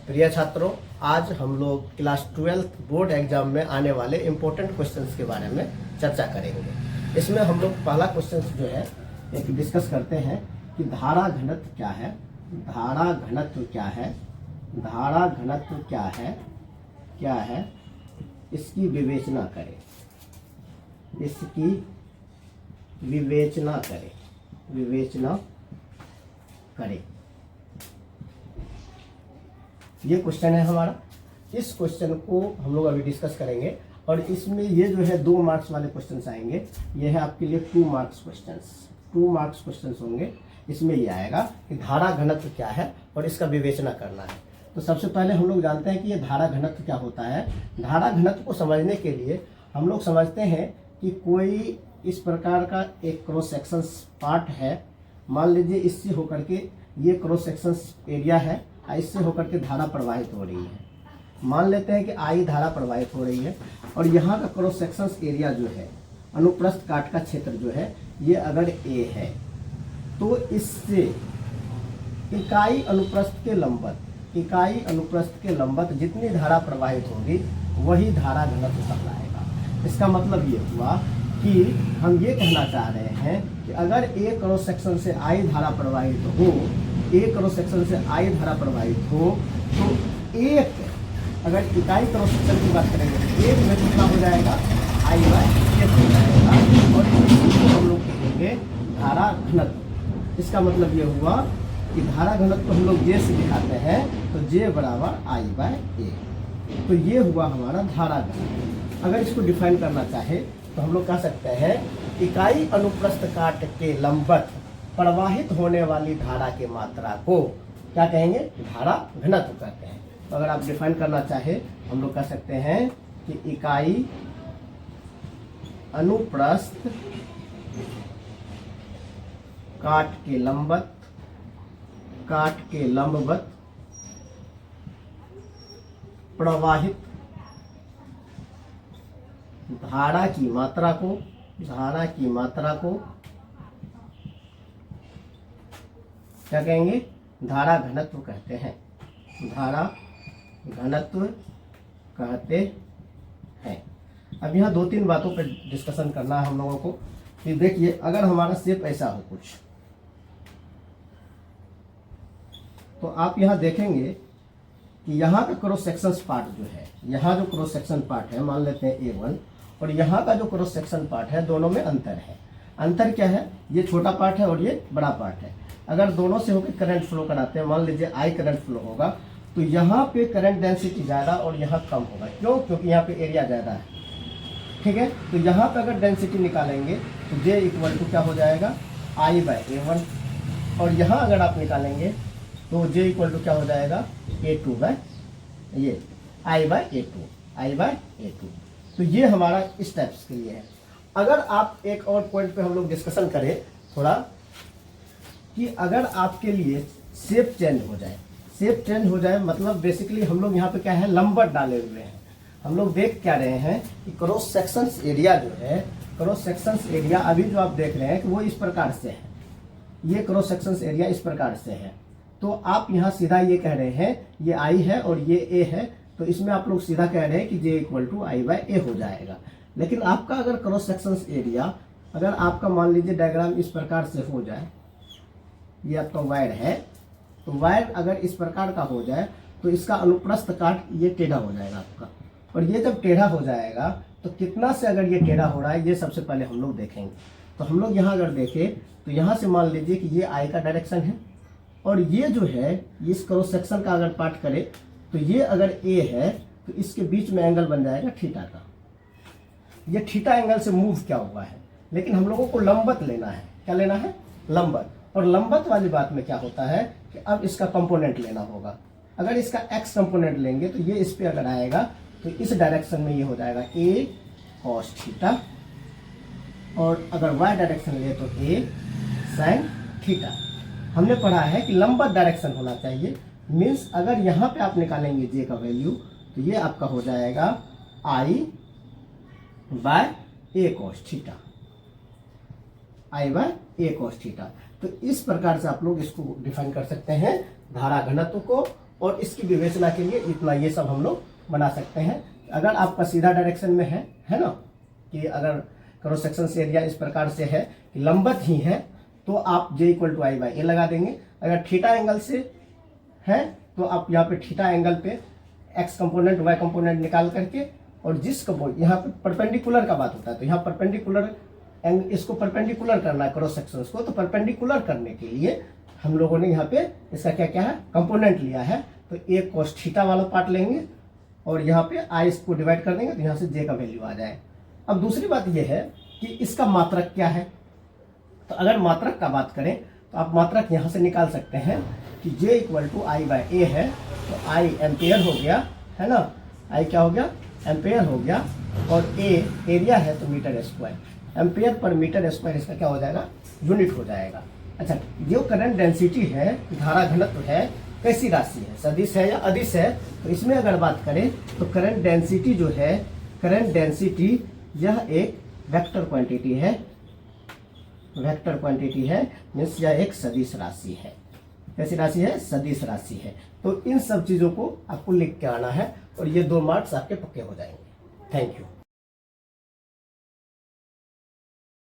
प्रिय छात्रों, आज हम लोग क्लास 12 बोर्ड एग्जाम में आने वाले इम्पोर्टेंट क्वेश्चंस के बारे में चर्चा करेंगे। इसमें हम लोग पहला क्वेश्चन जो है एक डिस्कस करते हैं कि धारा घनत्व क्या है। धारा घनत्व क्या है, धारा घनत्व क्या है, इसकी विवेचना करें, इसकी विवेचना करें। ये क्वेश्चन है हमारा। इस क्वेश्चन को हम लोग अभी डिस्कस करेंगे और इसमें ये जो है 2 मार्क्स वाले क्वेश्चंस आएंगे। ये है आपके लिए 2 मार्क्स क्वेश्चंस होंगे। इसमें ये आएगा कि धारा घनत्व क्या है और इसका विवेचना करना है। तो सबसे पहले हम लोग जानते हैं कि ये धारा घनत्व क्या होता है। धारा घनत्व को समझने के लिए हम लोग समझते हैं कि कोई इस प्रकार का एक क्रॉस सेक्शन पार्ट है। मान लीजिए इससे होकर के ये क्रॉस सेक्शन एरिया है, इससे होकर के धारा प्रवाहित हो रही है। मान लेते हैं कि आई धारा प्रवाहित हो रही है और यहाँ का क्रॉस सेक्शन एरिया जो है, अनुप्रस्थ काट का क्षेत्र जो है, ये अगर ए है तो इससे इकाई अनुप्रस्थ के लंबवत जितनी धारा प्रवाहित होगी वही धारा घनत्व कहलाएगा। इसका मतलब ये हुआ कि हम ये कहना चाह रहे हैं कि अगर ए क्रॉस सेक्शन से आई धारा प्रवाहित हो, एक क्रॉस सेक्शन से आई धारा प्रवाहित हो, तो एक अगर इकाई क्रॉस सेक्शन की बात करेंगे तो एक में कितना हो जाएगा, आई बाय एक हो जाएगा और इसको हम लोग कहेंगे धारा घनत्व। इसका मतलब ये हुआ कि धारा घनत्व हम लोग जे से दिखाते हैं तो जे बराबर आई बाय ए। तो ये हुआ हमारा धारा घनत्व। अगर इसको डिफाइन करना चाहे तो हम लोग कह सकते हैं इकाई अनुप्रस्थ काट के लंबवत प्रवाहित होने वाली धारा की मात्रा को क्या कहेंगे, धारा घनत्व कहते हैं। तो अगर आप डिफाइन करना चाहे हम लोग कह सकते हैं कि इकाई अनुप्रस्थ काट के लंबवत प्रवाहित धारा की मात्रा को क्या कहेंगे, धारा घनत्व कहते हैं। धारा घनत्व कहते हैं। अब यहाँ 2-3 बातों पर डिस्कशन करना है हम लोगों को कि देखिए, अगर हमारा शेप ऐसा हो कुछ, तो आप यहाँ देखेंगे कि यहाँ का क्रॉस सेक्शन पार्ट जो है, यहाँ जो क्रॉस सेक्शन पार्ट है, मान लेते हैं A1, और यहाँ का जो क्रॉस सेक्शन पार्ट है, दोनों में अंतर है। अंतर क्या है, ये छोटा पार्ट है और ये बड़ा पार्ट है। अगर दोनों से होकर करंट फ्लो कराते हैं, मान लीजिए आई करंट फ्लो होगा, तो यहाँ पे करंट डेंसिटी ज़्यादा और यहाँ कम होगा। क्यों? क्योंकि यहाँ पे एरिया ज़्यादा है। ठीक है, तो यहाँ पे अगर डेंसिटी निकालेंगे तो जे इक्वल टू क्या हो जाएगा, आई बाय A1, और यहाँ अगर आप निकालेंगे तो जे इक्वल टू क्या हो जाएगा, A2 बाय ये आई बाय A2। तो ये हमारा इस टाइप्स के लिए है। अगर आप एक और पॉइंट पे हम लोग डिस्कशन करें थोड़ा, कि अगर आपके लिए शेप चेंज हो जाए, मतलब बेसिकली हम लोग यहाँ पे क्या है, लंबवत डाले हुए हैं। हम लोग देख क्या रहे हैं कि क्रॉस सेक्शंस एरिया जो है, क्रॉस सेक्शंस एरिया अभी जो आप देख रहे हैं कि वो इस प्रकार से है। ये क्रॉस सेक्शंस एरिया इस प्रकार से है। तो आप यहाँ सीधा ये कह रहे हैं, ये आई है और ये ए है, तो इसमें आप लोग सीधा कह रहे हैं कि J equal to I bye ए हो जाएगा। लेकिन आपका अगर क्रॉस सेक्शंस एरिया, अगर आपका मान लीजिए डायग्राम इस प्रकार से हो जाए, ये आपका वायर है, तो वायर अगर इस प्रकार का हो जाए तो इसका अनुप्रस्थ काट ये टेढ़ा हो जाएगा आपका। और ये जब टेढ़ा हो जाएगा तो कितना से अगर ये टेढ़ा हो रहा है, ये सबसे पहले हम लोग देखेंगे। तो हम लोग यहाँ अगर देखें तो यहाँ से मान लीजिए कि ये आई का डायरेक्शन है और ये जो है इस क्रॉस सेक्शन का अगर पार्ट करे तो ये अगर ए है तो इसके बीच में एंगल बन जाएगा थीटा का। ये थीटा एंगल से मूव क्या हुआ है, लेकिन हम लोगों को लंबवत लेना है। क्या लेना है, लंबवत। और लंबवत वाली बात में क्या होता है कि अब इसका कंपोनेंट लेना होगा। अगर इसका एक्स कंपोनेंट लेंगे तो ये इस पे अगर आएगा तो इस डायरेक्शन में ये हो जाएगा ए कॉस थीटा, और अगर वाई डायरेक्शन ले तो ए साइन थीटा। हमने पढ़ा है कि लंबवत डायरेक्शन होना चाहिए। मीन्स अगर यहाँ पे आप निकालेंगे जे का वैल्यू तो ये आपका हो जाएगा आई बाय ए कॉस थीटा, आई बाय ए कॉस थीटा। तो इस प्रकार से आप लोग इसको डिफाइन कर सकते हैं धारा घनत्व को और इसकी विवेचना के लिए इतना ये सब हम लोग बना सकते हैं। अगर आपका सीधा डायरेक्शन में है ना, कि अगर क्रॉस सेक्शन से एरिया इस प्रकार से है कि लंबवत ही है, तो आप J = I/A लगा देंगे। अगर थीटा एंगल से है तो आप यहाँ पे थीटा एंगल पे x कंपोनेंट y कंपोनेंट निकाल करके, और जिस कंपोनेंट यहाँ पे परपेंडिकुलर का बात होता है, तो यहाँ परपेंडिकुलर इसको परपेंडिकुलर करना है क्रॉस सेक्शन को, तो परपेंडिकुलर करने के लिए हम लोगों ने यहाँ पे इसका क्या क्या है कंपोनेंट लिया है। तो एक cos थीटा वाला पार्ट लेंगे और यहाँ पे I इसको डिवाइड कर देंगे, तो यहाँ से J का वैल्यू आ जाए। अब दूसरी बात यह है कि इसका मात्रक क्या है। तो अगर मात्रक का बात करें तो आप मात्रक यहाँ से निकाल सकते हैं कि J = I/A है, तो I एम्पेयर हो गया, है ना, I क्या हो गया, एम्पेयर हो गया, और A एरिया है तो metre square, ampere per metre square इसका क्या हो जाएगा, यूनिट हो जाएगा। अच्छा, जो करंट डेंसिटी है, धारा घनत्व है, कैसी राशि है, सदिश है या अदिश है। तो इसमें अगर बात करें तो करंट डेंसिटी जो है, करंट डेंसिटी यह एक वेक्टर क्वांटिटी है, वेक्टर क्वांटिटी है, मीन्स यह एक सदिश राशि है। कैसी राशि है, सदिश राशि है। तो इन सब चीज़ों को आपको लिख के आना है और ये 2 मार्क्स आपके पक्के हो जाएंगे। Thank you.